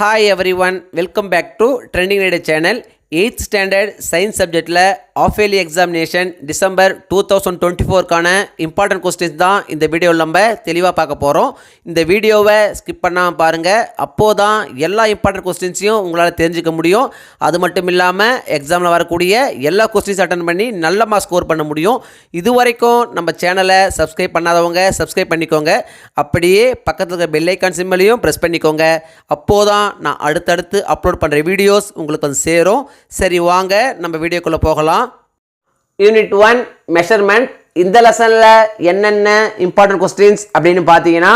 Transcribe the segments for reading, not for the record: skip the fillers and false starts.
Hi everyone, welcome back to Trending Reader channel. 8th standard science subjectல of early examination December 2024க்கான important questions தான் இந்த வீடியோவில் நம்ம தெளிவாக பார்க்க போகிறோம். இந்த வீடியோவை ஸ்கிப் பண்ணாமல் பாருங்கள். அப்போது தான் எல்லா இம்பார்ட்டன்ட் கொஸ்டின்ஸையும் உங்களால் தெரிஞ்சுக்க முடியும். அது மட்டும் இல்லாமல் எக்ஸாமில் வரக்கூடிய எல்லா கொஸ்டின்ஸ் அட்டன் பண்ணி நல்ல மார்க் ஸ்கோர் பண்ண முடியும். இது வரைக்கும் நம்ம சேனலை சப்ஸ்கிரைப் பண்ணாதவங்க சப்ஸ்கிரைப் பண்ணிக்கோங்க. அப்படியே பக்கத்தில் இருக்கிற பெல் ஐக்கான் சிம்பலையும் ப்ரெஸ் பண்ணிக்கோங்க. அப்போது தான் நான் அடுத்தடுத்து அப்லோட் பண்ணுற வீடியோஸ் உங்களுக்கு வந்து சேரும். சரி, வாங்க நம்ம வீடியோக்குள்ளே போகலாம். Unit 1 measurement. இந்த லெசனில் என்னென்ன இம்பார்ட்டன்ட் கொஸ்டின்ஸ் அப்படின்னு பார்த்தீங்கன்னா,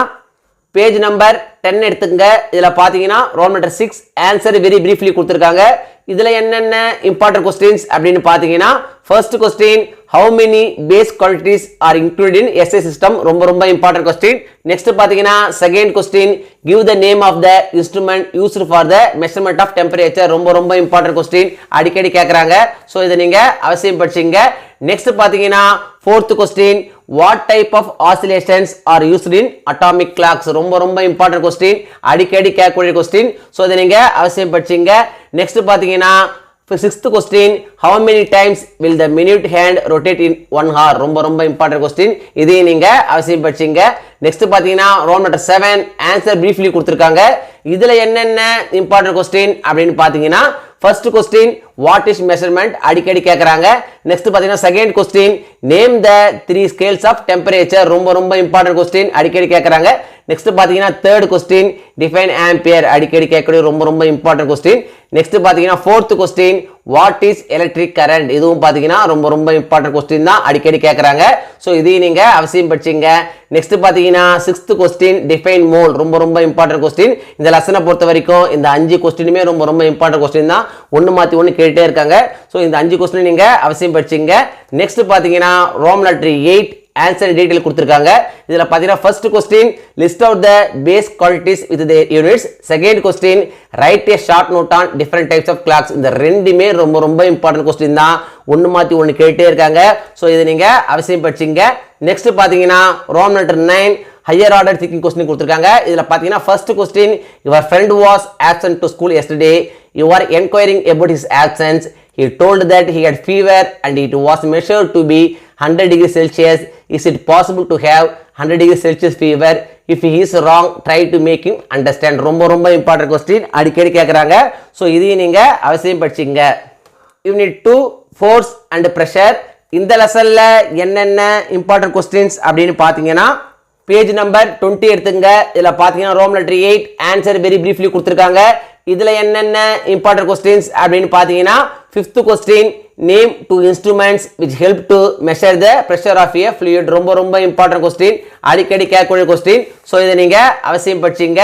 பேஜ் நம்பர் 10 எடுத்துக்கங்க. இதில் பார்த்தீங்கன்னா roll number 6 answer very briefly கொடுத்துருக்காங்க. இதில் என்னென்ன இம்பார்ட்டன்ட் கொஸ்டின்ஸ் அப்படின்னு பார்த்தீங்கன்னா, first question how many base quantities are included in SI system, ரொம்ப இம்பார்ட்டன்ட் கொஸ்டின். நெக்ஸ்ட் பார்த்தீங்கன்னா second question give the name of the instrument used for the measurement of temperature, ரொம்ப important question, அடிக்கடி கேட்குறாங்க. So இதை நீங்கள் அவசியம் படிச்சிங்க. Next பார்த்தீங்கன்னா fourth question what type of oscillations are used in atomic clocks, ரொம்ப இம்பார்ட்டன்ட் கொஸ்டின், அடிக்கடி கேட்கக்கூடிய கொஸ்டின். ஸோ இதை நீங்கள் அவசியம் படிச்சிங்க. நெக்ஸ்ட் பார்த்தீங்கன்னா sixth question how many times will the minute hand rotate in 1 hour, ரொம்ப இம்பார்ட்டன்ட் கொஸ்டின், இதையும் நீங்க அவசியம் படிச்சீங்க. நெக்ஸ்ட் பாத்தீங்கன்னா ரோல் நம்பர் 7 ஆன்சர் பிரீஃப்லி கொடுத்துருக்காங்க. இதுல என்னென்ன இம்பார்ட்டன்ட் கொஸ்டின் அப்படின்னு பாத்தீங்கன்னா, first question what is measurement, அடிக்கடி கேட்கறாங்க. நெக்ஸ்ட் பாத்தீங்கன்னா second question name the 3 scales of temperature, ரொம்ப இம்பார்ட்டன்ட் கொஸ்டின், அடிக்கடி கேட்கறாங்க. நெக்ஸ்ட் பாத்தீங்கன்னா தேர்ட் கொஸ்டின் டிஃபைன் ஆம்பியர், அடிக்கடி கேட்கக்கூடிய ரொம்ப இம்பார்ட்டன்ட் கொஸ்டின். நெக்ஸ்ட் பாத்தீங்கன்னா fourth question what is electric current, இதுவும் பாத்தீங்கன்னா ரொம்ப இம்பார்ட்டன்ட் கொஸ்டின் தான், அடிக்கடி கேட்கறாங்க. ஸோ இதையும் நீங்க அவசியம் படிச்சீங்க. நெக்ஸ்ட் பாத்தீங்கன்னா சிக்ஸ்த் கொஸ்டின் டிஃபைன் மோல், ரொம்ப இம்பார்ட்டன்ட் கொஸ்டின். இந்த லெசனை பொறுத்த வரைக்கும் இந்த 5 கொஸ்டினுமே ரொம்ப இம்பார்ட்டன்ட் கொஸ்டின் தான், ஒன்று மாற்றி ஒன்று கேட்டே இருக்காங்க. ஸோ இந்த 5 கொஸ்டின் நீங்க அவசியம் படிச்சீங்க. நெக்ஸ்ட் பாத்தீங்கன்னா ரோம் லெட்டர் 8 ஆன்சர் டீடைல் கொடுத்திருக்காங்க. இதுல பாத்தீங்கன்னா first question list out the base quantities with their units. Second question write a short note on different types of clocks. இந்த ரெண்டுமே ரொம்ப இம்பார்ட்டன்ட் கொஸ்டின் தான், ஒன்று மாற்றி ஒன்று கேட்டே இருக்காங்க. ஸோ இதை நீங்க அவசியம் படிச்சிங்க. நெக்ஸ்ட் பாத்தீங்கன்னா roman letter 9 higher order thinking question கொடுத்திருக்காங்க. இதுல பாத்தீங்கன்னா first question your friend was absent to school yesterday, you are enquiring about his absence, he told that he had fever and it was measured to be 100 degrees Celsius. Is it possible to have 100 degrees Celsius fever? If he is wrong, try to make him understand. ரொம்ப important question, அடிக்கடி கேட்குறாங்க. So இதையும் நீங்க அவசியம் படிச்சிங்க. Unit 2 force and pressure. இந்த லெசன்ல என்னென்ன இம்பார்ட்டன்ட் கொஸ்டின்ஸ் அப்படின்னு பார்த்தீங்கன்னா, பேஜ் நம்பர் 20 எடுத்துங்க. இதில் பார்த்தீங்கன்னா roman letter 8 answer very briefly கொடுத்துருக்காங்க. இதுல என்னென்ன இம்பார்ட்டன்ட் கொஸ்டின்ஸ் அப்படின்னு பார்த்தீங்கன்னா, fifth question name 2 instruments which help to measure the pressure of a fluid, ரொம்ப இம்பார்ட்டன்ட் கொஸ்டின், அடிக்கடி கேட்கக்கூடிய கொஸ்டின். ஸோ இதை நீங்க அவசியம் படிச்சீங்க.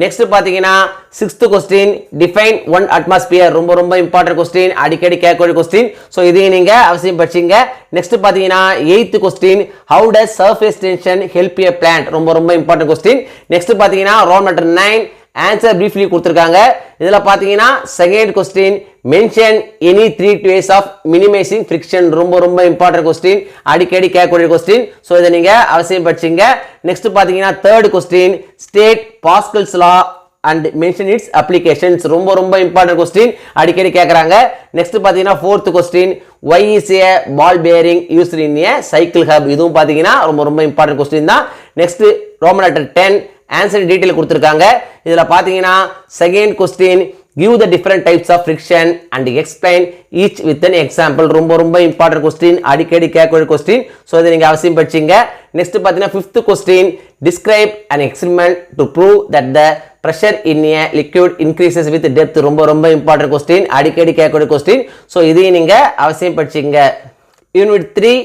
நெக்ஸ்ட் பாத்தீங்கன்னா சிக்ஸ்த் கொஸ்டின் டிஃபைன் 1 atmosphere, ரொம்ப இம்பார்ட்டன்ட் கொஸ்டின், அடிக்கடி கேட்கக்கூடிய கொஸ்டின். ஸோ இதையும் நீங்க அவசியம் படிச்சீங்க. நெக்ஸ்ட் பாத்தீங்கன்னா eighth question how does surface tension help a plant, ரொம்ப இம்பார்ட்டன்ட் கொஸ்டின். நெக்ஸ்ட் பாத்தீங்கன்னா ரோல் நம்பர் 9 ஆன்சர் பிரீஃப்லி கொடுத்திருக்காங்க. இதுல பாத்தீங்கன்னா second question mention any 3 ways of minimising friction, ரொம்ப இம்பார்ட்டன்ட் கொஸ்டின், அடிக்கடி கேட்கக்கூடிய கொஸ்டின். ஸோ இதை நீங்க அவசியம் படிச்சீங்க. நெக்ஸ்ட் பாத்தீங்கன்னா third question state pascals law and mention it's applications, ரொம்ப இம்பார்ட்டன்ட் கொஸ்டின், அடிக்கடி கேட்கறாங்க. நெக்ஸ்ட் பாத்தீங்கன்னா fourth question why is a ball bearing used in a cycle hub, இதுவும் பாத்தீங்கன்னா ரொம்ப இம்பார்ட்டன்ட் கொஸ்டின் தான். Next Roman letter 10 answer detail கொடுத்திருக்காங்க. இதுல பாத்தீங்கன்னா second question give the different types of friction and explain each with an example, ரொம்ப important question, அடிக்கடி கேட்கக்கூடிய கொஸ்டின். ஸோ இதை நீங்க அவசியம் படிச்சீங்க. நெக்ஸ்ட் பாத்தீங்கன்னா fifth question describe an experiment to prove that the pressure in a liquid increases with depth, ரொம்ப important question, அடிக்கடி கேட்கக்கூடிய கொஸ்டின். ஸோ இதையும் நீங்க அவசியம் படிச்சீங்க. Unit 3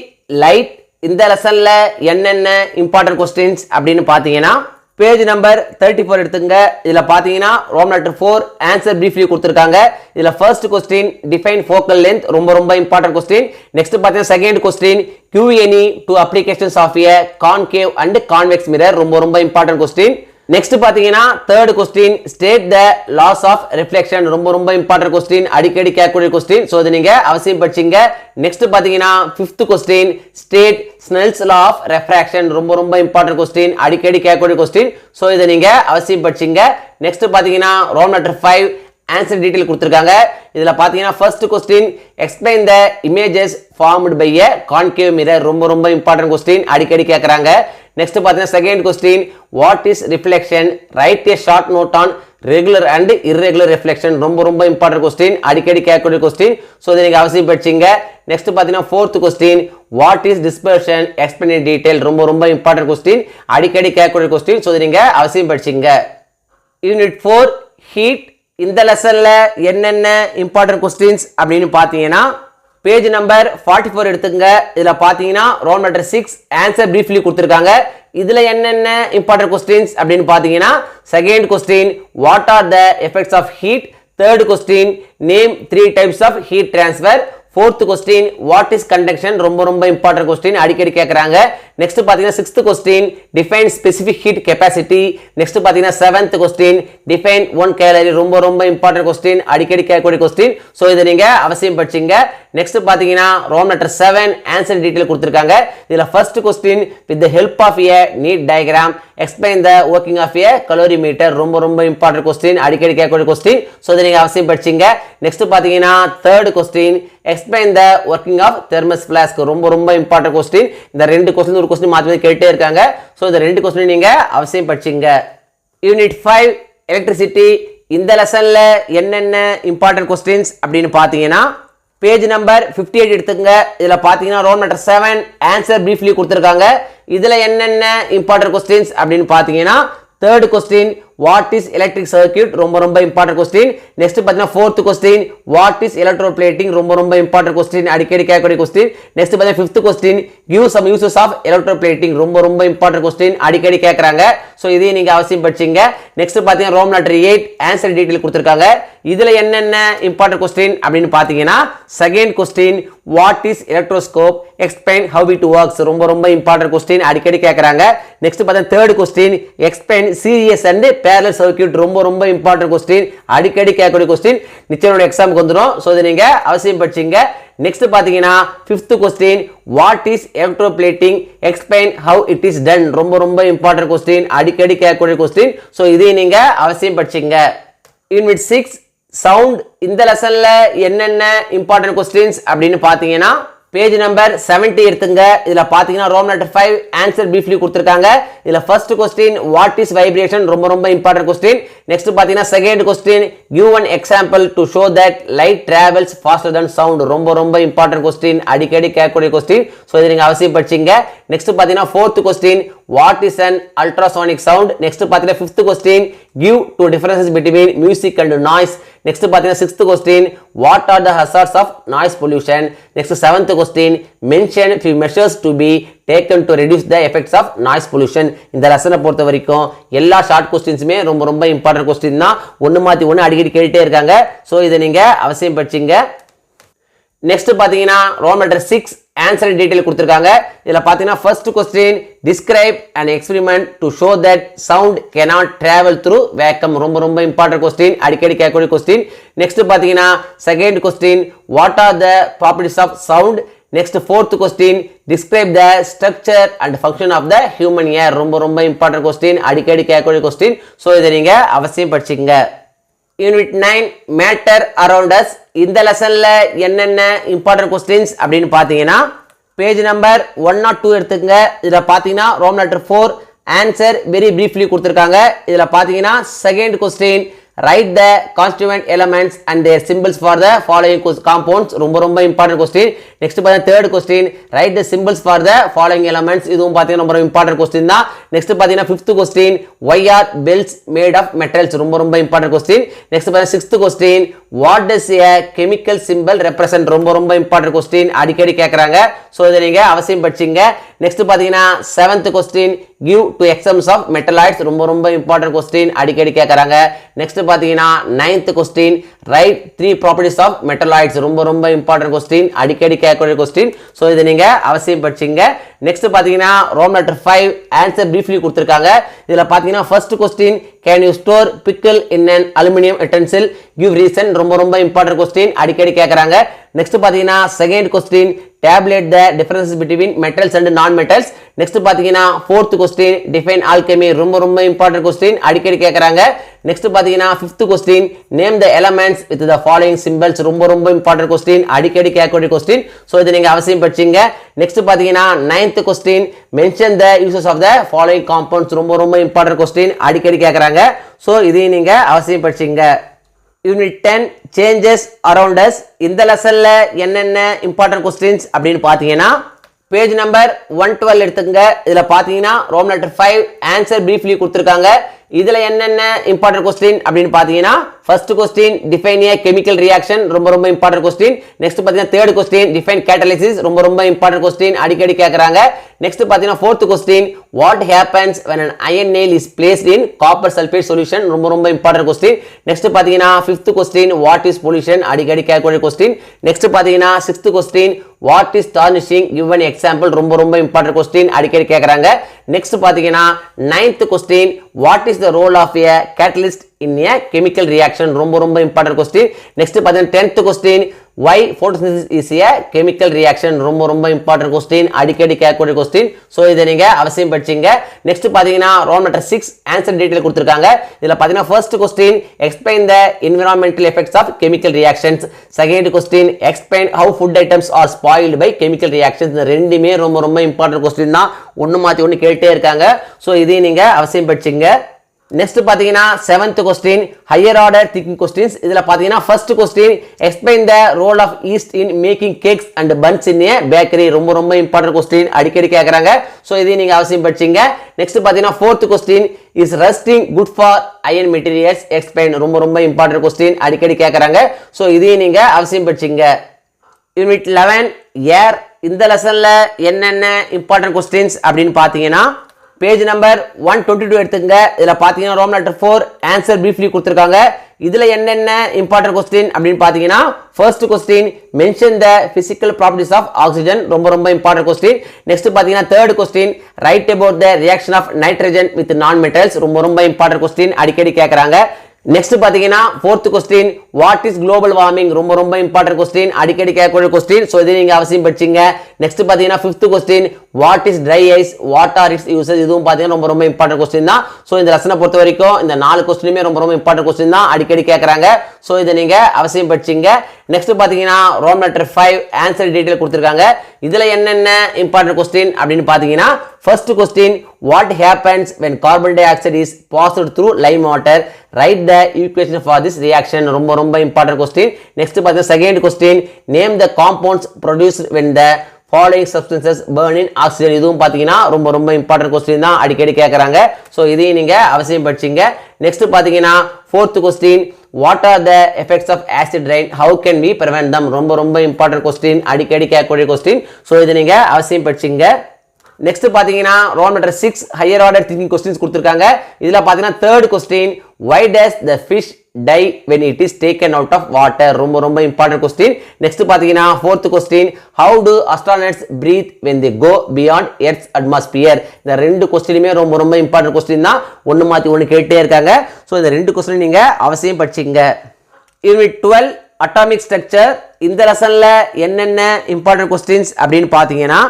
light. இந்த லெசன்ல என்னென்ன இம்பார்ட்டன்ட் கொஸ்டின்ஸ் அப்படின்னு பாத்தீங்கன்னா, பேஜ் நம்பர் 34 எடுத்துங்க. இதுல பாத்தீங்கன்னா ரோம் லெட்டர் 4 ஆன்சர் பிரீஃப்லி கொடுத்திருக்காங்க. இதுல first question define focal length, ரொம்ப இம்பார்ட்டன்ட் கொஸ்டின். நெக்ஸ்ட் பாத்தீங்கன்னா second question give any 2 applications of a concave and convex mirror, ரொம்ப இம்பார்ட்டன்ட் கொஸ்டின். நெக்ஸ்ட் பாத்தீங்கன்னா third question state the laws of reflection ரொம்ப important question அடிக்கடி கேட்கக்கூடிய question so இத நீங்க அவசியம் படிச்சீங்க நெக்ஸ்ட் பாத்தீங்கன்னா fifth question state Snell's law of refraction ரொம்ப இம்பார்ட்டன்ட் கொஸ்டின் அடிக்கடி கேட்கக்கூடிய கொஸ்டின் சோ இத நீங்க அவசியம் படிச்சீங்க நெக்ஸ்ட் பாத்தீங்கன்னா ரோமன் லெட்டர் 5 ஆன்சர் டீடைல் கொடுத்திருக்காங்க இதுல பாத்தீங்கன்னா first question explain the images formed by a concave mirror ரொம்ப இம்பார்ட்டன்ட் கொஸ்டின் அடிக்கடி கேக்குறாங்க நெக்ஸ்ட் பாத்தீங்கன்னா second question what is reflection write a short note on regular and irregular reflection ரொம்ப important question அடிக்கடி கேட்கக்கூடிய கொஸ்டின் சோ இத நீங்க அவசியம் படிச்சீங்க நெக்ஸ்ட் பாத்தீங்கன்னா fourth question what is dispersion explain in detail ரொம்ப இம்பார்ட்டன்ட் கொஸ்டின் அடிக்கடி கேட்கக்கூடிய கொஸ்டின் சோ இத நீங்க அவசியம் படிச்சீங்க யூனிட் 4 ஹீட் இந்த லெசன்ல என்னென்ன இம்பார்ட்டன்ட் கொஸ்டின்ஸ் அப்படின்னு பாத்தீங்கன்னா பேஜ் நம்பர் 44 எடுத்துங்க இதுல பாத்தீங்கன்னா ரோமன் லெட்டர் 6 ஆன்சர் பிரீஃப்லி கொடுத்திருக்காங்க இதுல என்னென்ன இம்பார்ட்டன்ட் கொஸ்டின்ஸ் அப்படின்னு பாத்தீங்கன்னா second question what are the effects of heat third question name 3 types of heat transfer fourth question what is conduction ரொம்ப important question அடிக்கடி கேக்குறாங்க next பாத்தீங்கன்னா sixth question define specific heat capacity next பாத்தீங்கன்னா seventh question define 1 calorie ரொம்ப important question அடிக்கடி கேட்கக்கூடிய question so இத நீங்க அவசியம் படிச்சீங்க next பாத்தீங்கன்னா ரோமன் லெட்டர் 7 ஆன்சர் டீடைல் கொடுத்திருக்காங்க இதுல first question with the help of a neat diagram explain the working of a calorimeter ரொம்ப important question அடிக்கடி கேட்கக்கூடிய question சோ இத நீங்க அவசியம் படிச்சீங்க next பாத்தீங்கன்னா third question explain the working of thermos flask ரொம்ப important question இந்த ரெண்டு क्वेश्चन ஒரு क्वेश्चन மாத்தி கேட்டே இருக்காங்க சோ இந்த ரெண்டு क्वेश्चन நீங்க அவசியம் படிச்சீங்க யூனிட் 5 எலக்ட்ரிசிட்டி இந்த லெசன்ல என்னென்ன important questions அப்படினு பாத்தீங்கன்னா பேஜ் நம்பர் 58 எடுத்துங்க இதுல பாத்தீங்கன்னா ரோமன் லெட்டர் 7 ஆன்சர் பிரீஃப்லி கொடுத்திருக்காங்க இதுல என்னென்ன important questions அப்படினு பாத்தீங்கன்னா third question what is electric circuit ரொம்ப important question next பாத்தீங்கன்னா fourth question what is electroplating ரொம்ப important question அடிக்கடி கேட்கக்கூடிய question next பாத்தீங்கன்னா fifth question give some uses of electroplating ரொம்ப important question அடிக்கடி கேக்குறாங்க சோ இதையும் நீங்க அவசியம் படிச்சீங்க next பாத்தீங்கன்னா ரோமன் லெட்டர் 8 ஆன்சர் டீடைல் கொடுத்திருக்காங்க இதுல என்னென்ன important question அப்படினு பாத்தீங்கன்னா second question what is electroscope explain how it works ரொம்ப important question அடிக்கடி கேக்குறாங்க next பாத்தீங்கன்னா third question explain series and parallel circuit ரொம்ப important question அடிக்கடி கேட்கக்கூடிய question நிச்சயமா எக்ஸாம்க்கு வந்துரும் சோ இத நீங்க அவசியம் படிச்சீங்க next பாத்தீங்கன்னா 5th question what is electroplating explain how it is done ரொம்ப important question அடிக்கடி கேட்கக்கூடிய question சோ இதை நீங்க அவசியம் படிச்சீங்க யூனிட் 6 சவுண்ட் இந்த லெசன்ல என்னென்ன important questions அப்படினு பாத்தீங்கன்னா பேஜ் நம்பர் 70 எடுத்துங்க இதுல பாத்தீங்கன்னா ரோமன் லெட்டர் 5 ஆன்சர் பிரீஃப்லி கொடுத்திருக்காங்க இதுல first question what is vibration ரொம்ப இம்பார்ட்டன்ட் क्वेश्चन நெக்ஸ்ட் பாத்தீங்கன்னா second question give one example to show that light travels faster than sound ரொம்ப இம்பார்ட்டன்ட் क्वेश्चन அடிக்கடி கேட்கக்கூடிய क्वेश्चन சோ இத நீங்க அவசியம் படிச்சீங்க நெக்ஸ்ட் பாத்தீங்கன்னா fourth question what is an ultrasonic sound next பாத்தீங்கன்னா fifth question give two differences between music and noise next பாத்தீங்கன்னா 6th question what are the hazards of noise pollution next 7th question mention few measures to be taken to reduce the effects of noise pollution இந்த லெசனை பொறுத்த வரைக்கும் எல்லா short क्वेश्चंसமே ரொம்ப important question தான் ஒன்னு மாத்தி ஒன்னு அடிக்கடி கேட்டே இருக்காங்க சோ இத நீங்க அவசியம் படிச்சீங்க நெக்ஸ்ட் பாத்தீங்கன்னா ரோமன் லெட்டர் 6 ஆன்சர் டீடைல் கொடுத்திருக்காங்க இதுல பாத்தீங்கன்னா first question describe an experiment to show that sound cannot travel through vacuum ரொம்ப important question அடிக்கடி கேட்கக்கூடிய question நெக்ஸ்ட் பாத்தீங்கன்னா second question what are the properties of sound next fourth question describe the structure and function of the human ear ரொம்ப important question அடிக்கடி கேட்கக்கூடிய question so இத நீங்க அவசியம் படிச்சீங்க யூனிட் 9 மேட்டர் அரவுண்ட் us இந்த லெசன்ல என்னென்ன இம்பார்ட்டன்ட் क्वेश्चंस அப்படினு பாத்தீங்கன்னா பேஜ் நம்பர் 102 எடுத்துங்க இதுல பாத்தீங்கன்னா Roman letter 4 answer very briefly கொடுத்திருக்காங்க இதுல பாத்தீங்கன்னா second question write the constituent elements and their symbols for the following compounds ரொம்ப important question next பாத்தீங்கன்னா third question write the symbols for the following elements இதுவும் பாத்தீங்கன்னா ரொம்ப important question தான் next பாத்தீங்கன்னா fifth question why are bells made of metals ரொம்ப important question next பாத்தீங்கன்னா sixth question what does a chemical symbol represent ரொம்ப important question அடிக்கடி கேக்குறாங்க சோ இத நீங்க அவசியம் படிச்சீங்க next பாத்தீங்கன்னா seventh question give two examples of metalloids ரொம்ப important question அடிக்கடி கேக்குறாங்க next பாத்தீங்கன்னா ninth question write three properties of metalloids ரொம்ப important question அடிக்கடி கேட்கக்கூடிய question சோ இத நீங்க அவசியம் படிச்சீங்க next பாத்தீங்கன்னா ரோமன் லெட்டர் 5 ஆன்சர் briefly கொடுத்திருக்காங்க. இதுல பாத்தீங்கன்னா first question, can you store pickle in an aluminum utensil? Give reason. ரொம்ப important question, அடிக்கடி கேக்குறாங்க. Next பாத்தீங்கன்னா second question, tabulate the differences between metals and non-metals. Next பாத்தீங்கன்னா fourth question, define alchemy. ரொம்ப important question, அடிக்கடி கேக்குறாங்க. Next பாத்தீங்கன்னா fifth question, name the elements with the following symbols. ரொம்ப important question, அடிக்கடி கேட்கக்கூடிய question. So இதை நீங்க அவசியம் படிச்சீங்க. Next பாத்தீங்கன்னா ninth question, mention the uses of the following compounds. ரொம்ப important question, அடிக்கடி கேக்குறாங்க. So இதையும் நீங்க அவசியம் படிச்சீங்க. Unit 10 changes around us. இந்த லெசன்ல என்னென்ன இம்பார்ட்டன்ட் क्वेश्चंस அப்படினு பாத்தீங்கன்னா பேஜ் நம்பர் 112 எடுத்துங்க. இதுல பாத்தீங்கன்னா ரோமன் லெட்டர் 5 ஆன்சர் briefly கொடுத்திருக்காங்க. இதுல என்னென்ன இம்பார்ட்டன்ட் क्वेश्चन அப்படினு பாத்தீங்கன்னா first question, define a chemical reaction. ரொம்ப important question. next பாத்தீங்கன்னா third question, define catalysis. ரொம்ப important question, அடிக்கடி கேக்குறாங்க. next பாத்தீங்கன்னா fourth question, what happens when an iron nail is placed in copper sulfate solution. ரொம்ப important question. next பாத்தீங்கன்னா fifth question, what is pollution. அடிக்கடி கேட்கக்கூடிய question. next பாத்தீங்கன்னா sixth question, what is tarnishing. give an example. ரொம்ப important question, அடிக்கடி கேக்குறாங்க. next பாத்தீங்கன்னா ninth question, what is the role of a catalyst in a chemical reaction. ரொம்ப important question. next பாத்தீங்கன்னா 10th question, why photosynthesis is a chemical reaction. ரொம்ப important question, அடிக்கடி கேட்கக்கூடிய question. so இதை நீங்க அவசியம் படிச்சீங்க. next பாத்தீங்கன்னா ரோமன் லெட்டர் 6 ஆன்சர் டீடைல் கொடுத்திருக்காங்க. இதுல பாத்தீங்கன்னா first question, explain the environmental effects of chemical reactions. second question, explain how food items are spoiled by chemical reactions. இந்த ரெண்டுமே ரொம்ப important question தான். ஒன்னு மாத்தி ஒன்னு கேட்டே இருக்காங்க. so இதையும் நீங்க அவசியம் படிச்சீங்க. next பாத்தீங்கன்னா 7th question, higher order thinking questions. இதுல பாத்தீங்கன்னா first question, explain the role of yeast in making cakes and buns in a bakery. ரொம்ப important question, அடிக்கடி கேக்குறாங்க. so இதையும் நீங்க அவசியம் படிச்சீங்க. next பாத்தீங்கன்னா fourth question, is rusting good for iron materials. explain. ரொம்ப important question, அடிக்கடி கேக்குறாங்க. so இதையும் நீங்க அவசியம் படிச்சீங்க. unit 11 air. இந்த லெசன்ல என்னென்ன important questions அப்படினு பாத்தீங்கன்னா பேஜ் நம்பர் 122 எடுத்துங்க. இதுல பாத்தீங்கன்னா ரோமன் லெட்டர் 4 ஆன்சர் briefly கொடுத்திருக்காங்க. இதுல என்னென்ன இம்பார்ட்டன்ட் क्वेश्चन அப்படினு பாத்தீங்கன்னா first question, mention the physical properties of oxygen. ரொம்ப இம்பார்ட்டன்ட் question. next பாத்தீங்கன்னா third question, write about the reaction of nitrogen with non-metals. ரொம்ப இம்பார்ட்டன்ட் question, அடிக்கடி கேக்குறாங்க. next பாத்தீங்கன்னா fourth question, what is global warming. ரொம்ப important question, அடிக்கடி கேட்கக்கூடிய question. so இதை நீங்க அவசியம் படிச்சீங்க. next பாத்தீங்கன்னா fifth question, what is dry ice, what are its uses. இதுவும் பாத்தீங்கன்னா ரொம்ப important question தான். so இந்த லெசனை பொறுத்த வரைக்கும் இந்த 4 क्वेश्चनமே ரொம்ப important question தான், அடிக்கடி கேக்குறாங்க. so இதை நீங்க அவசியம் படிச்சீங்க. next பாத்தீங்கன்னா ரோமன் லெட்டர் 5 ஆன்சர் டீடைல் கொடுத்திருக்காங்க. இதுல என்னென்ன இம்பார்ட்டன்ட் question அப்படினு பாத்தீங்கன்னா first question, what happens when carbon dioxide is passed through lime water. write the equation for this reaction. ரொம்ப important question. next பாத்தீங்கன்னா second question, name the compounds produced when the following substances burn in oxygen. இதுவும் பாத்தீங்கன்னா ரொம்ப important question தான், அடிக்கடி கேக்குறாங்க. so இதையும் நீங்க அவசியம் படிச்சீங்க. next பாத்தீங்கன்னா fourth question, what are the effects of acid rain, how can we prevent them. ரொம்ப important question, அடிக்கடி கேட்கக்கூடிய question. so இதை நீங்க அவசியம் படிச்சீங்க. next பாத்தீங்கன்னா Roman letter 6 higher order thinking questions கொடுத்திருக்காங்க. இதுல பாத்தீங்கன்னா third question, why does the fish die when it is taken out of water. ரொம்ப important question. next பாத்தீங்கன்னா fourth question, how do astronauts breathe when they go beyond earth's atmosphere. இந்த ரெண்டு क्वेश्चनமே ரொம்ப important question தான், ஒன்னு மாத்தி ஒன்னு கேட்டே இருக்காங்க. so இந்த ரெண்டு क्वेश्चन நீங்க அவசியம் படிச்சீங்க. unit 12 atomic structure. இந்த லெசன்ல என்னென்ன important questions அப்படினு பாத்தீங்கன்னா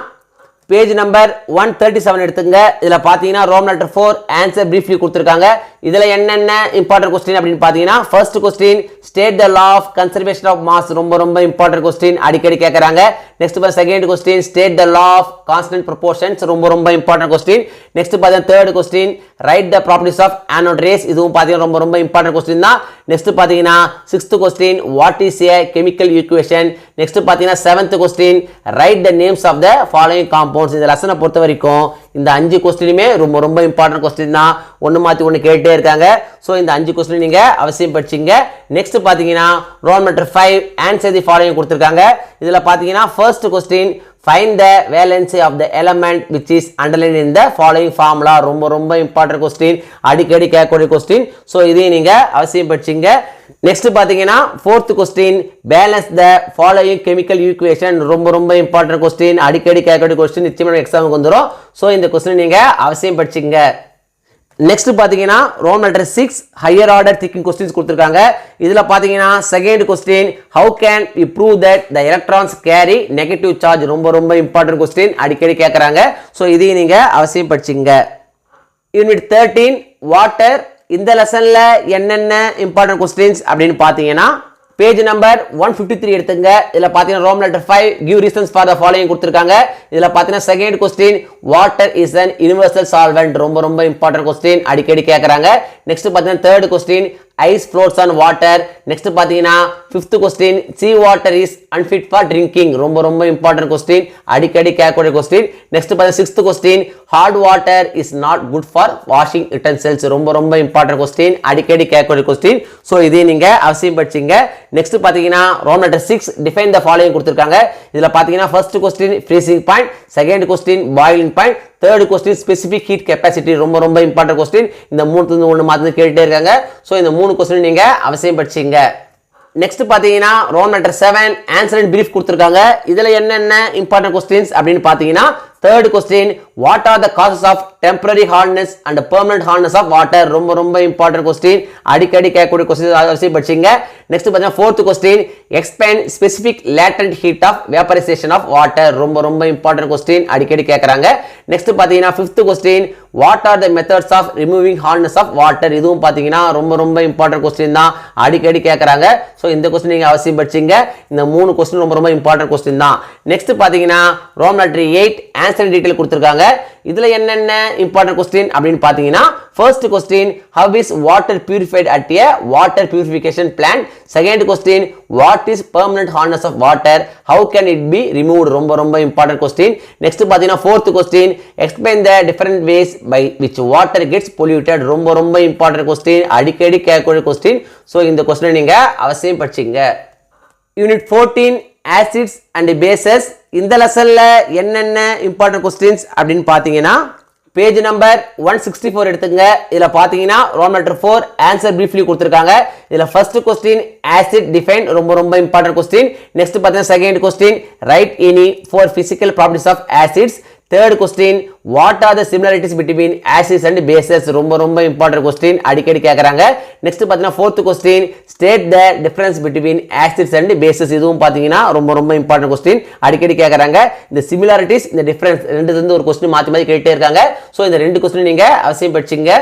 பேஜ் நம்பர் 137 எடுத்துங்க. இதுல பாத்தீங்கன்னா ரோமன் லெட்டர் 4 ஆன்சர் briefly கொடுத்திருக்காங்க. இதுல என்னென்ன இம்பார்ட்டன்ட் क्वेश्चन அப்படினு பாத்தீங்கன்னா first question, state the law of conservation of mass. ரொம்ப இம்பார்ட்டன்ட் question, அடிக்கடி கேக்குறாங்க. next second question, state the law of constant proportions. ரொம்ப இம்பார்ட்டன்ட் question. next பாத்தீங்கன்னா third question, write the properties of anode rays. இதுவும் பாத்தீங்கன்னா ரொம்ப important question தான். next பாத்தீங்கன்னா sixth question, what is a chemical equation. next பாத்தீங்கன்னா seventh question, write the names of the following compounds. இந்த லெசனை பொறுத்த வரைக்கும் இந்த 5 क्वेश्चनமே ரொம்ப இம்பார்ட்டன்ட் क्वेश्चन தான், ஒன்னு மாத்தி ஒன்னு கேட்டே இருக்காங்க. சோ இந்த 5 क्वेश्चन நீங்க அவசியம் படிச்சீங்க. நெக்ஸ்ட் பாத்தீங்கன்னா Roman letter 5 answer the following கொடுத்திருக்காங்க. இதுல பாத்தீங்கன்னா first question, find the valency of the element which is underlined in the following formula. ரொம்ப important question, அடிக்கடி கேட்கக்கூடிய question. ஸோ இதையும் நீங்க அவசியம் படிச்சிங்க. நெக்ஸ்ட் பாத்தீங்கன்னா fourth question, balance the following chemical equation. ரொம்ப important question, அடிக்கடி கேட்கக்கூடிய question, நிச்சயமா எக்ஸாமுக்கு வந்துரும். ஸோ இந்த கொஸ்டின் நீங்க அவசியம் படிச்சிங்க. நெக்ஸ்ட் பாத்தீங்கன்னா Roman letter 6 higher order thinking questions கொடுத்திருக்காங்க. இதுல பாத்தீங்கன்னா second question, how can we prove that the electrons carry negative charge. ரொம்ப important question, அடிக்கடி கேக்குறாங்க. சோ இதையும் நீங்க அவசியம் படிச்சிங்க. Unit 13 water. இந்த லெசன்ல என்னென்ன இம்பார்ட்டன்ட் क्वेश्चंस அப்படினு பாத்தீங்கன்னா பேஜ் நம்பர் 153 எடுத்துங்க. இதுல பாத்தீங்கன்னா Roman letter 5 give reasons for the following கொடுத்திருக்காங்க. இதுல பாத்தீங்கன்னா second question, water is an universal solvent. ரொம்ப இம்பார்ட்டன்ட் क्वेश्चन, அடிக்கடி கேக்குறாங்க. நெக்ஸ்ட் பாத்தீங்கன்னா third question, ice floats on water. Next பாத்தீங்கன்னா fifth question, sea water is unfit for drinking. ரொம்ப important question, அடிக்கடி கேட்கக்கூடிய क्वेश्चन. நெக்ஸ்ட் பாத்தீங்கன்னா sixth question, hard water is not good for washing utensils. ரொம்ப important question, அடிக்கடி கேட்கக்கூடிய question. So இதை நீங்க அவசியம் படிச்சீங்க. நெக்ஸ்ட் பாத்தீங்கன்னா Roman letter 6 define the following கொடுத்திருக்காங்க. இதுல பாத்தீங்கன்னா first question freezing point, second question boiling point, third question specific heat capacity. ரொம்ப இம்பார்ட்டன்ட் क्वेश्चन. இந்த மூணுல இருந்து ஒன்னு மாத்தி கேட்டுட்டே இருக்காங்க. சோ இந்த மூணு क्वेश्चन நீங்க அவசியம் படிச்சீங்க. நெக்ஸ்ட் பாத்தீங்கன்னா Roman letter 7 answer and brief கொடுத்திருக்காங்க. இதுல என்னென்ன இம்பார்ட்டன்ட் क्वेश्चंस அப்படினு பாத்தீங்கன்னா third question, what are the causes of temporary hardness and permanent hardness of water. ரொம்ப important question, அடிக்கடி கேட்கக்கூடிய क्वेश्चन அவசியம் படிச்சீங்க. நெக்ஸ்ட் பாத்தீங்கன்னா fourth question, explain specific latent heat of vaporization of water. ரொம்ப important question, அடிக்கடி கேக்குறாங்க. நெக்ஸ்ட் பாத்தீங்கன்னா fifth question, what are the methods of removing hardness of water. இதுவும் பாத்தீங்கன்னா ரொம்ப important question தான், அடிக்கடி கேக்குறாங்க. சோ இந்த क्वेश्चन நீங்க அவசியம் படிச்சீங்க. இந்த மூணு क्वेश्चन ரொம்ப important question தான். நெக்ஸ்ட் பாத்தீங்கன்னா ரோமன் லெட்டர் 8 ஆன்சர் டீடைல் கொடுத்திருக்காங்க. இதுல என்னென்ன இம்பார்ட்டன்ட் क्वेश्चन அப்படினு பாத்தீங்கன்னா first question, how is water purified at a water purification plant. second question, what is permanent hardness of water, how can it be removed. ரொம்ப important question. next பாத்தீங்கன்னா fourth question, explain the different ways by which water gets polluted. ரொம்ப important question, அடிக்கடி கேட்கக்கூடிய question. So இந்த question நீங்க அவசியம் படிச்சீங்க. Unit 14 acids and bases. இந்த லெசன்ல என்னென்ன இம்பார்ட்டன்ட் क्वेश्चंस அப்படினு பாத்தீங்கன்னா பேஜ் நம்பர் 164 எடுத்துங்க. இதுல பாத்தீங்கன்னா ரோமன் லெட்டர் 4 ஆன்சர் பிரீஃப்லி கொடுத்திருக்காங்க. இதுல ஃபர்ஸ்ட் क्वेश्चन acid define. ரொம்ப இம்பார்ட்டன்ட் क्वेश्चन. நெக்ஸ்ட் பாத்தீங்கன்னா second question, write any four physical properties of acids. third question, what are the similarities between acids and bases. ரொம்ப important question, அடிக்கடி கேக்குறாங்க. Next பாத்தீங்கன்னா fourth question, state the difference between acids and bases. இதுவும் பாத்தீங்கன்னா ரொம்ப important question, அடிக்கடி கேக்குறாங்க. இந்த similarities, இந்த difference ரெண்டுல இருந்து ஒரு question மாத்தி கேட்டே இருக்காங்க. சோ இந்த ரெண்டு question நீங்க அவசியம் படிச்சீங்க.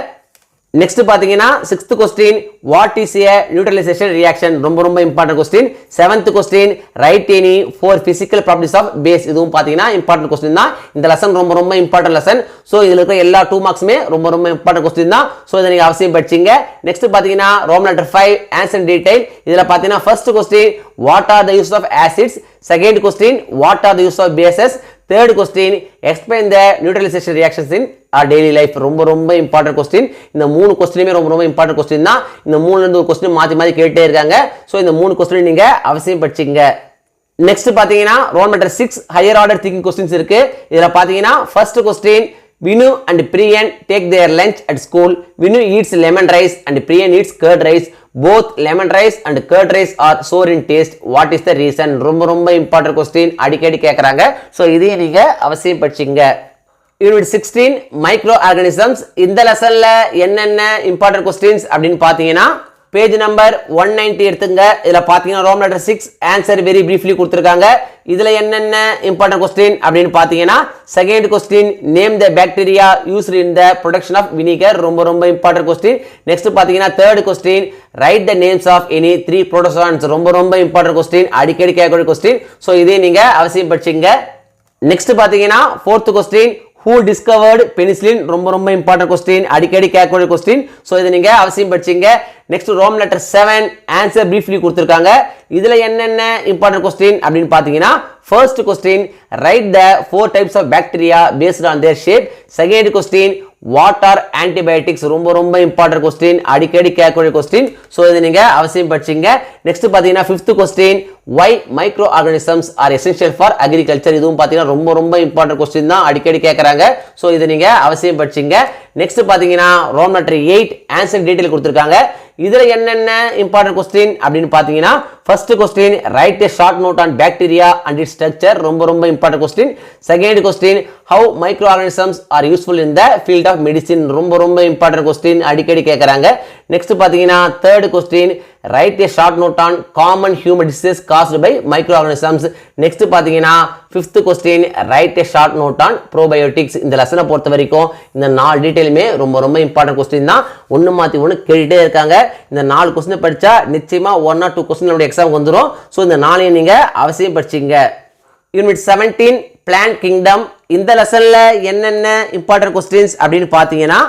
நெக்ஸ்ட் பாத்தீங்கன்னா sixth question, what is a neutralization reaction. ரொம்ப important question. Seventh question, write any four physical properties of base. இதுவும் பாத்தீங்கன்னா important question தான். இந்த லெசன் ரொம்ப important லெசன். சோ இதுல இருக்க எல்லா 2 மார்க்ஸ்மே ரொம்ப important question தான். சோ இத நீங்க அவசியம் படிச்சீங்க. நெக்ஸ்ட் பாத்தீங்கன்னா ரோமன் லெட்டர் 5 ஆன்சர் டீடைல். இதுல பாத்தீங்கன்னா first question, what are the uses of acids. second question, what are the uses of bases. third question, explain the neutralization reactions in our daily life. ரொம்ப important question. இந்த மூணு क्वेश्चनமே ரொம்ப important question தான். இந்த மூணுல இருந்து ஒரு क्वेश्चन மாத்தி கேட்டே இருக்காங்க. சோ இந்த மூணு क्वेश्चन நீங்க அவசியம் படிச்சீங்க. நெக்ஸ்ட் பாத்தீங்கன்னா Roman letter 6 higher order thinking questions இருக்கு. இதுல பாத்தீங்கன்னா first question, Vinu and Priyan take their lunch at school. Vinu eats lemon rice and Priyan eats curd rice. Both lemon rice and curd rice are sour in taste. What is the reason. ரொம்ப important question, அடிக்கடி கேக்குறாங்க. So இதையும் நீங்க அவசியம் படிச்சீங்க. Unit 16 micro organisms. இந்த லெசன்ல என்னென்ன இம்பார்ட்டன்ட் क्वेश्चंस அப்படினு பாத்தீங்கன்னா பேஜ் நம்பர் 190 எடுத்துங்க. இதுல பாத்தீங்கன்னா Roman letter 6 answer very briefly கொடுத்திருக்காங்க. இதுல என்னென்ன இம்பார்ட்டன்ட் क्वेश्चन அப்படினு பாத்தீங்கன்னா second question, name the bacteria used in the production of vinegar. ரொம்ப இம்பார்ட்டன்ட் क्वेश्चन. நெக்ஸ்ட் பாத்தீங்கன்னா third question, write the names of any 3 protozoans. ரொம்ப இம்பார்ட்டன்ட் क्वेश्चन, அடிக்கடி கேட்கக்கூடிய क्वेश्चन. சோ இதை நீங்க அவசியம் படிச்சீங்க. நெக்ஸ்ட் பாத்தீங்கன்னா fourth question, who discovered penicillin. ரொம்ப important question, அடிக்கடி கேட்கக்கூடிய question. சோ இத நீங்க அவசியம் படிச்சீங்க. Next Roman letter 7 answer briefly கொடுத்திருக்காங்க. இதுல என்னென்ன இம்பார்ட்டன்ட் question அப்படினு பாத்தீங்கன்னா first question, write the 4 types of bacteria based on their shape. second question, what are antibiotics ரொம்ப ரொம்ப இம்பார்ட்டன்ட் கொஸ்டின், அடிக்கடி கேட்கக்கூடிய கொஸ்டின். ஸோ இது நீங்க அவசியம் படிச்சீங்க. நெக்ஸ்ட் பாத்தீங்கன்னா 5th question, why micro organisms are essential for agriculture. இதுவும் பாத்தீங்கன்னா ரொம்ப ரொம்ப இம்பார்ட்டன்ட் கொஸ்டின் தான், அடிக்கடி கேட்கறாங்க. ஸோ இது நீங்க அவசியம் படிச்சீங்க. நெக்ஸ்ட் பாத்தீங்கன்னா ரோமன் லெட்டர் 8 ஆன்சர் டீடைல் கொடுத்திருக்காங்க. இதுல என்னென்ன இம்பார்ட்டன்ட் கொஸ்டின் அப்படின்னு பாத்தீங்கன்னா first question, right a short note on bacteria and its structure ரொம்ப ரொம்ப important question. Second question, how microorganisms are useful in the field of medicine ரொம்ப ரொம்ப இம்பார்ட்டன்ட் கொஸ்டின், அடிக்கடி கேட்கறாங்க. நெக்ஸ்ட் பாத்தீங்கன்னா third question, right a short note on common human diseases caused by microorganisms. Next பாத்தீங்கன்னா 5th question, right a short note on probiotics. இந்த லெசனை பொறுத்த வரைக்கும் இந்த 4 டீடைலுமே ரொம்ப ரொம்ப இம்பார்ட்டன்ட் கொஸ்டின் தான். ஒன்னு மாத்தி ஒன்னு கேட்டுட்டே இருக்காங்க. இந்த 4 கொஸ்டின் படிச்சா நிச்சயமா 1 or 2 கொஸ்டின் நம்மளுடைய எக்ஸாம் வந்துரும். சோ இந்த 4ஐயும் நீங்க அவசியம் படிச்சீங்க. Unit 17 plant kingdom. இந்த லெசன்ல என்னென்ன இம்பார்ட்டன்ட் கொஸ்டின்ஸ் அப்படின்னு பாத்தீங்கன்னா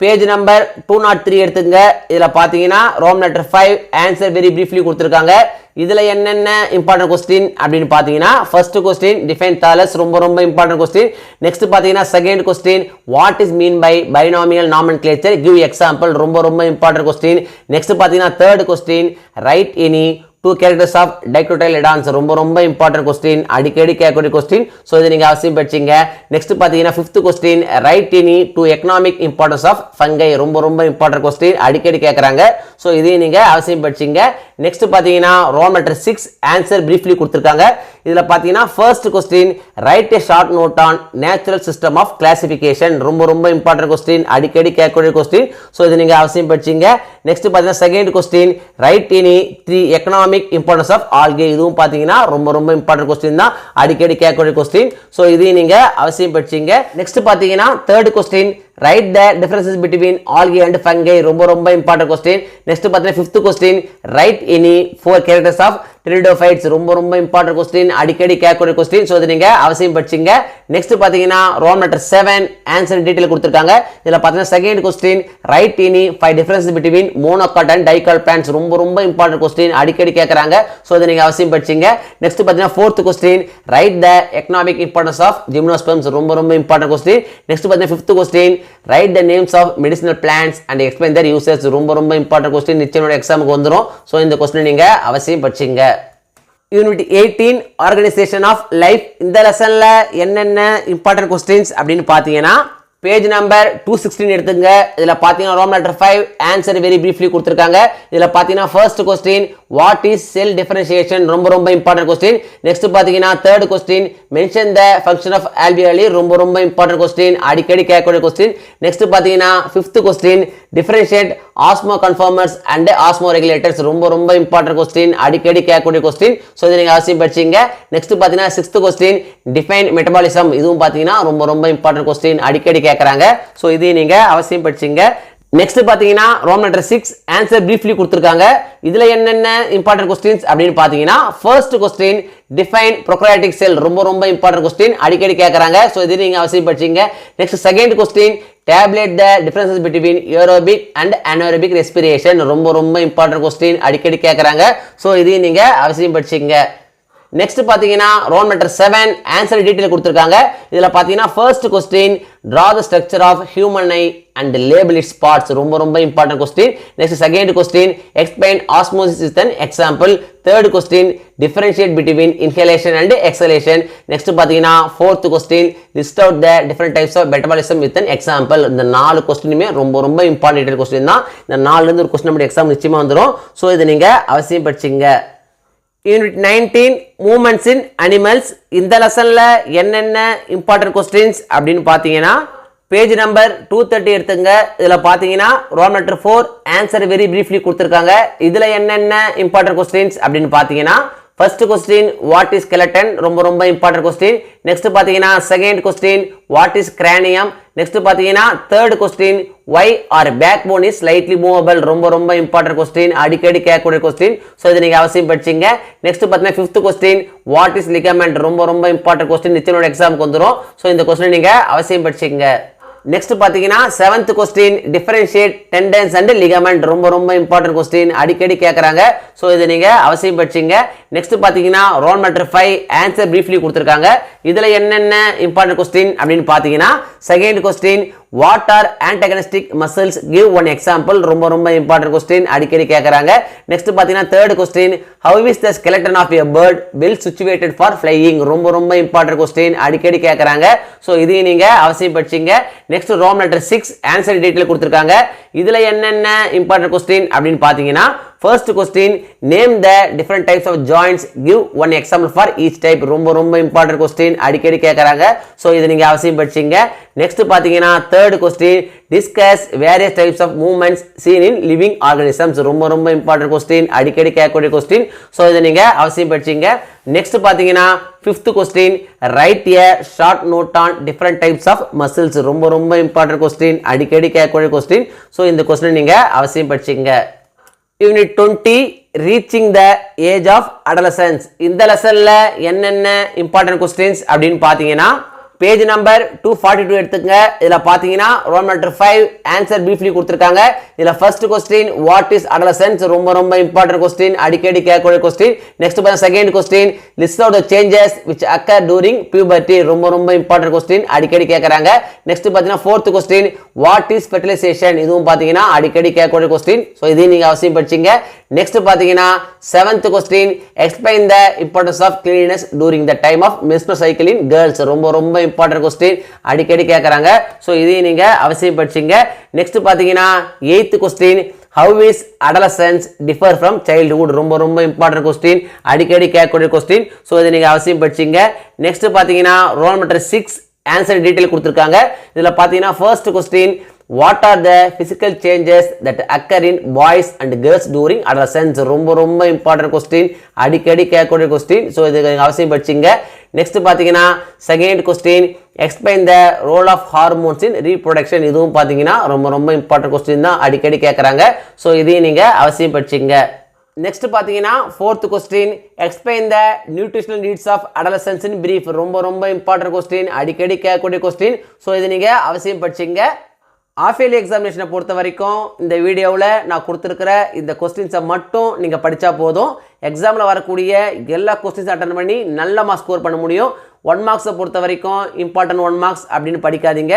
பேஜ் நம்பர் 203 எடுத்துங்க. இதுல பாத்தீங்கன்னா Roman letter 5 answer very briefly கொடுத்திருக்காங்க. இதுல என்னென்ன இம்பார்ட்டன்ட் கொஸ்டின் அப்படின்னு பாத்தீங்கன்னா ஃபர்ஸ்ட் கொஸ்டின், டிஃபைன் தாலஸ் ரொம்ப ரொம்ப இம்பார்ட்டன்ட் கொஸ்டின். நெக்ஸ்ட் பாத்தீங்கன்னா second question, what is mean by binomial nomenclature, give example ரொம்ப ரொம்ப இம்பார்ட்டன்ட் கொஸ்டின். நெக்ஸ்ட் பாத்தீங்கன்னா third question, write any 2 characters of dicotyledons ரொம்ப ரொம்ப இம்பார்ட்டன்ட் கொஸ்டின், அடிக்கடி கேட்கக்கூடிய கொஸ்டின். சோ இது நீங்க அவசியம் படிச்சீங்க. நெக்ஸ்ட் பாத்தீங்கன்னா 5th question, write any 2 economic importance of fungi ரொம்ப ரொம்ப இம்பார்ட்டன்ட் கொஸ்டின், அடிக்கடி கேட்கறாங்க. சோ இதையும் நீங்க அவசியம் படிச்சீங்க. நெக்ஸ்ட் பாத்தீங்கன்னா ரோமன் லெட்டர் 6 ஆன்சர் பிரீஃப்லி கொடுத்திருக்காங்க. இதுல பாத்தீங்கன்னா first question, right a short note on natural system of classification ரொம்ப ரொம்ப இம்பார்ட்டன்ட் கொஸ்டின், அடிக்கடி கேட்கக்கூடிய கொஸ்டின். சோ இது நீங்க அவசியம் படிச்சீங்க. நெக்ஸ்ட் பாத்தீங்கன்னா second question, write any 3 economic importance of algae. இதுவும் பாத்தீங்கன்னா ரொம்ப ரொம்ப இம்பார்ட்டன்ட் கொஸ்டின் தான், அடிக்கடி கேட்கக்கூடிய கொஸ்டின். சோ இதையும் நீங்க அவசியம் படிச்சீங்க. நெக்ஸ்ட் பாத்தீங்கன்னா third question, write the differences between algae and fungi ரொம்ப ரொம்ப இம்பார்ட்டன்ட் கொஸ்டின். நெக்ஸ்ட் பாத்தீங்கன்னா 5th question, write any 4 characters of pteridophytes ரொம்ப ரொம்ப இம்பார்ட்டன்ட் கொஸ்டின், அடிக்கடி கேட்கக்கூடிய கொஸ்டின். சோ இது நீங்க அவசியம் படிச்சீங்க. நெக்ஸ்ட் பாத்தீங்கன்னா ரோமன் லெட்டர் 7 ஆன்சர் டீடைல் கொடுத்திருக்காங்க. இதுல பாத்தீங்கன்னா second question, write any 5 differences between monocot and dicot plants ரொம்ப ரொம்ப இம்பார்ட்டன்ட் கொஸ்டின், அடிக்கடி கேட்கறாங்க. சோ இதை நீங்க அவசியம் படிச்சீங்க. நெக்ஸ்ட் பாத்தீங்கன்னா fourth question, write the economic importance of gymnosperms ரொம்ப ரொம்ப இம்பார்ட்டன்ட் கொஸ்டின். நெக்ஸ்ட் பாத்தீங்கன்னா 5th question, write the names of medicinal plants and explain their uses ரொம்ப ரொம்ப இம்பார்ட்டன்ட் கொஸ்டின், நிச்சயமா எக்ஸாமுக்கு வந்துரும். சோ இந்த கொஸ்டின் நீங்க அவசியம் படிச்சீங்க. Unit 18 organisation of life. இந்த லெசன்ல என்னென்ன இம்பார்ட்டன்ட் கொஸ்டின்ஸ் அப்படின்னு பாத்தீங்கன்னா பேஜ் நம்பர் 216 எடுத்துங்க. இதுல பாத்தீங்கன்னா Roman letter 5 answer very briefly கொடுத்திருக்காங்க. இதுல பாத்தீங்கன்னா first question, what is cell differentiation ரொம்ப ரொம்ப இம்பார்ட்டன்ட் கொஸ்டின். நெக்ஸ்ட் பாத்தீங்கன்னா third question, mention the function of alveoli ரொம்ப ரொம்ப இம்பார்ட்டன்ட் கொஸ்டின், அடிக்கடி கேட்கக்கூடிய கொஸ்டின். நெக்ஸ்ட் பாத்தீங்கன்னா 5th question, differentiate ஆஸ்மோ conformers and ஆஸ்மோ regulators ரொம்ப ரொம்ப இம்பார்ட்டன்ட் கொஸ்டின், அடிக்கடி கேட்கக்கூடிய கொஸ்டின். சோ இதை நீங்க அவசியம் படிச்சீங்க. நெக்ஸ்ட் பாத்தீங்கன்னா 6th கொஸ்டின், டிஃபைன் மெட்டபாலிசம் இதுவும் பாத்தீங்கன்னா ரொம்ப ரொம்ப இம்பார்ட்டன்ட் கொஸ்டின், அடிக்கடி கேட்கறாங்க. சோ இதையும் நீங்க அவசியம் படிச்சீங்க. நெக்ஸ்ட் பாத்தீங்கன்னா ரோமன் லெட்டர் 6 ஆன்சர் பிரீஃப்லி கொடுத்திருக்காங்க. இதுல என்னென்ன இம்பார்ட்டன்ட் கொஸ்டின்ஸ் அப்படின்னு பாத்தீங்கன்னா ஃபர்ஸ்ட் கொஸ்டின், டிஃபைன் ப்ரோகாரியோட்டிக் செல் ரொம்ப ரொம்ப இம்பார்ட்டன்ட் கொஸ்டின், அடிக்கடி கேட்கறாங்க. சோ இதை நீங்க அவசியம் படிச்சீங்க. Next second question, tablet the differences between aerobic and anaerobic respiration ரொம்ப ரொம்ப இம்பார்ட்டன்ட் கொஸ்டின், அடிக்கடி கேட்கறாங்க. சோ இதையும் நீங்க அவசியம் படிச்சீங்க. நெக்ஸ்ட் பாத்தீங்கன்னா ரோமன் லெட்டர் 7 ஆன்சர் டீடைல் கொடுத்திருக்காங்க. இதுல பாத்தீங்கன்னா first question, draw the structure of human eye and label its parts ரொம்ப ரொம்ப important question. Next second question, explain osmosis with an example. Third question, differentiate between inhalation and exhalation. Next பாத்தீங்கன்னா fourth question, list out the different types of metabolism with an example. இந்த 4 கொஸ்டினுமே ரொம்ப ரொம்ப important question தான். இந்த 4ல இருந்து ஒரு question நம்ம exam நிச்சயமா வந்துரும். சோ இதை நீங்க அவசியம் படிச்சீங்க. யூனிட் 19 மூவ்மெண்ட்ஸ் இன் அனிமல்ஸ். இந்த லெசன்ல என்னென்ன இம்பார்ட்டன்ட் கொஸ்டின்ஸ் அப்படின்னு பாத்தீங்கன்னா பேஜ் நம்பர் 230 எடுத்துங்க. இதுல பாத்தீங்கன்னா Roman letter 4 answer very briefly கொடுத்திருக்காங்க. இதுல என்னென்ன இம்பார்ட்டன்ட் கொஸ்டின்ஸ் அப்படின்னு பாத்தீங்கன்னா first question, what is skeleton ரொம்ப ரொம்ப இம்பார்ட்டன்ட் கொஸ்டின். நெக்ஸ்ட் பாத்தீங்கன்னா second question, what is cranium. Next பாத்தீங்கன்னா third question, why our backbone is slightly movable ரொம்ப ரொம்ப இம்பார்ட்டன்ட் கொஸ்டின், அடிக்கடி கேட்கக்கூடிய கொஸ்டின். சோ இதை நீங்க அவசியம் படிச்சீங்க. நெக்ஸ்ட் பாத்தீங்கன்னா 5th question, what is ligament ரொம்ப ரொம்ப இம்பார்ட்டன்ட் கொஸ்டின், நிச்சயமா எக்ஸாமுக்கு வந்துரும். சோ இந்த கொஸ்டின் நீங்க அவசியம் படிச்சீங்க. நெக்ஸ்ட் பாத்தீங்கன்னா 7th question, differentiate tendons and ligament ரொம்ப ரொம்ப இம்பார்ட்டன்ட் கொஸ்டின், அடிக்கடி கேட்கறாங்க. சோ இதை நீங்க அவசியம் படிச்சீங்க. நெக்ஸ்ட் பார்த்தீங்கன்னா ரோல் நம்பர் 5 ஆன்சர் பிரீஃப்லி கொடுத்துருக்காங்க. இதில் என்னென்ன இம்பார்ட்டன்ட் கொஸ்டின் அப்படின்னு பார்த்தீங்கன்னா second question what are antagonistic muscles give one example ரொம்ப ரொம்ப இம்பார்ட்டன்ட் கொஸ்டின் அடிக்கடி கேட்குறாங்க. நெக்ஸ்ட் பார்த்தீங்கன்னா third question how is the skeleton of a bird well situated for flying ரொம்ப ரொம்ப இம்பார்ட்டன்ட் கொஸ்டின் அடிக்கடி கேட்குறாங்க. ஸோ இதையும் நீங்கள் அவசியம் படிச்சிங்க. Next Roman letter 6 answer detail கொடுத்துருக்காங்க. இதில் என்னென்ன இம்பார்ட்டன்ட் கொஸ்டின் அப்படின்னு பார்த்தீங்கன்னா first question name the different types of joints give one example for each type ரொம்ப ரொம்ப important question அடிக்கடி கேட்குறாங்க. ஸோ இதை நீங்கள் அவசியம் படிச்சிங்க. நெக்ஸ்ட் பார்த்தீங்கன்னா third question discuss various types of movements seen in living organisms ரொம்ப ரொம்ப இம்பார்ட்டன்ட் கொஸ்டின் அடிக்கடி கேட்கக்கூடிய கொஸ்டின். ஸோ இதை நீங்கள் அவசியம் படிச்சிங்க. நெக்ஸ்ட் பார்த்தீங்கன்னா fifth question write a short note on different types of muscles ரொம்ப ரொம்ப இம்பார்ட்டன்ட் கொஸ்டின் அடிக்கடி கேட்கக்கூடிய கொஸ்டின். ஸோ இந்த கொஸ்டின் நீங்கள் அவசியம் படிச்சிங்க. Unit 20 reaching the age of adolescence இந்த லெசனில் என்னென்ன இம்பார்ட்டன்ட் கொஸ்டின்ஸ் அப்படின்னு பார்த்தீங்கன்னா பேஜ் நம்பர் 242 எடுத்துக்கங்க. இதில் பார்த்தீங்கன்னா ரோல் நம்பர் 5 ஆன்சர் பிரீஃப்லி கொடுத்துருக்காங்க. இதில் first question what is adolescence ரொம்ப ரொம்ப இம்பார்ட்டன்ட் கொஸ்டின் அடிக்கடி கேட்கக்கூடிய கொஸ்டின். நெக்ஸ்ட் பார்த்தா second question list of the changes which occur during puberty ரொம்ப ரொம்ப இம்பார்ட்டன்ட் கொஸ்டின் அடிக்கடி கேட்குறாங்க. நெக்ஸ்ட் பார்த்தீங்கன்னா fourth question what is fertilisation இதுவும் பார்த்தீங்கன்னா அடிக்கடி கேட்கக்கூடிய கொஸ்டின். ஸோ இதையும் நீங்கள் அவசியம் படிச்சிங்க. நெக்ஸ்ட் பார்த்தீங்கன்னா seventh question explain the importance of cleanness during the time of menstrual cycle in girls ரொம்ப ரொம்ப இம்பார்ட்டன்ட் கொஸ்டின் அடிக்கடி கேட்குறாங்க. ஸோ இதையும் நீங்கள் அவசியம் படிச்சிங்க. நெக்ஸ்ட் பார்த்தீங்கன்னா eighth question how is adolescence differ from childhood ரொம்ப ரொம்ப இம்பார்ட்டன்ட் கொஸ்டின் அடிக்கடி கேட்கக்கூடிய கொஸ்டின். ஸோ இதை நீங்கள் அவசியம் படிச்சிங்க. நெக்ஸ்ட் பார்த்தீங்கன்னா ரோல் நம்பர் 6 ஆன்சர் டீட்டெயில் கொடுத்துருக்காங்க. இதில் பார்த்தீங்கன்னா first question what are the physical changes that occur in boys and girls during adolescence ரொம்ப ரொம்ப இம்பார்ட்டன்ட் கொஸ்டின் அடிக்கடி கேட்கக்கூடிய கொஸ்டின். ஸோ இது அவசியம் படிச்சிங்க. நெக்ஸ்ட் பார்த்தீங்கன்னா second question explain the role of hormones in reproduction இதுவும் பார்த்தீங்கன்னா ரொம்ப ரொம்ப இம்பார்ட்டன்ட் கொஸ்டின் தான் அடிக்கடி கேட்குறாங்க. ஸோ இதையும் நீங்கள் அவசியம் படிச்சிங்க. நெக்ஸ்ட் பார்த்தீங்கன்னா fourth question explain the nutritional needs of adolescence in brief ரொம்ப ரொம்ப இம்பார்ட்டன்ட் கொஸ்டின் அடிக்கடி கேட்கக்கூடிய கொஸ்டின். ஸோ இது நீங்கள் அவசியம் படிச்சிங்க. ஆஃப் இயர்லி எக்ஸாமினேஷனை பொறுத்த வரைக்கும் இந்த வீடியோவில் நான் கொடுத்துருக்கிற இந்த கொஸ்டின்ஸை மட்டும் நீங்கள் படித்தா போதும். எக்ஸாமில் வரக்கூடிய எல்லா கொஸ்டின்ஸும் அட்டன் பண்ணி நல்ல மார்க்ஸ் ஸ்கோர் பண்ண முடியும். 1 மார்க்ஸை பொறுத்த வரைக்கும் இம்பார்ட்டன்ட் 1 மார்க்ஸ் அப்படின்னு படிக்காதீங்க.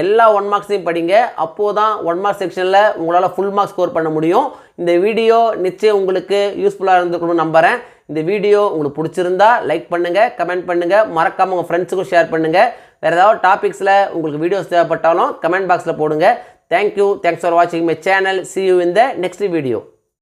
எல்லா 1 மார்க்ஸையும் படிங்க. அப்போது தான் 1 மார்க் செக்ஷனில் உங்களால் ஃபுல் மார்க்ஸ் ஸ்கோர் பண்ண முடியும். இந்த வீடியோ நிச்சயம் உங்களுக்கு யூஸ்ஃபுல்லாக இருந்துக்கணும்னு நம்புகிறேன். இந்த வீடியோ உங்களுக்கு பிடிச்சிருந்தா லைக் பண்ணுங்கள், கமெண்ட் பண்ணுங்கள், மறக்காமல் உங்கள் ஃப்ரெண்ட்ஸுக்கும் ஷேர் பண்ணுங்கள். வேறு ஏதாவது டாபிக்ஸில் உங்களுக்கு வீடியோஸ் தேவைப்பட்டாலும் கமெண்ட் பாக்ஸில் போடுங்க. தேங்க்யூ. தேங்க்ஸ் ஃபார் வாட்சிங் my channel. see you in the next video.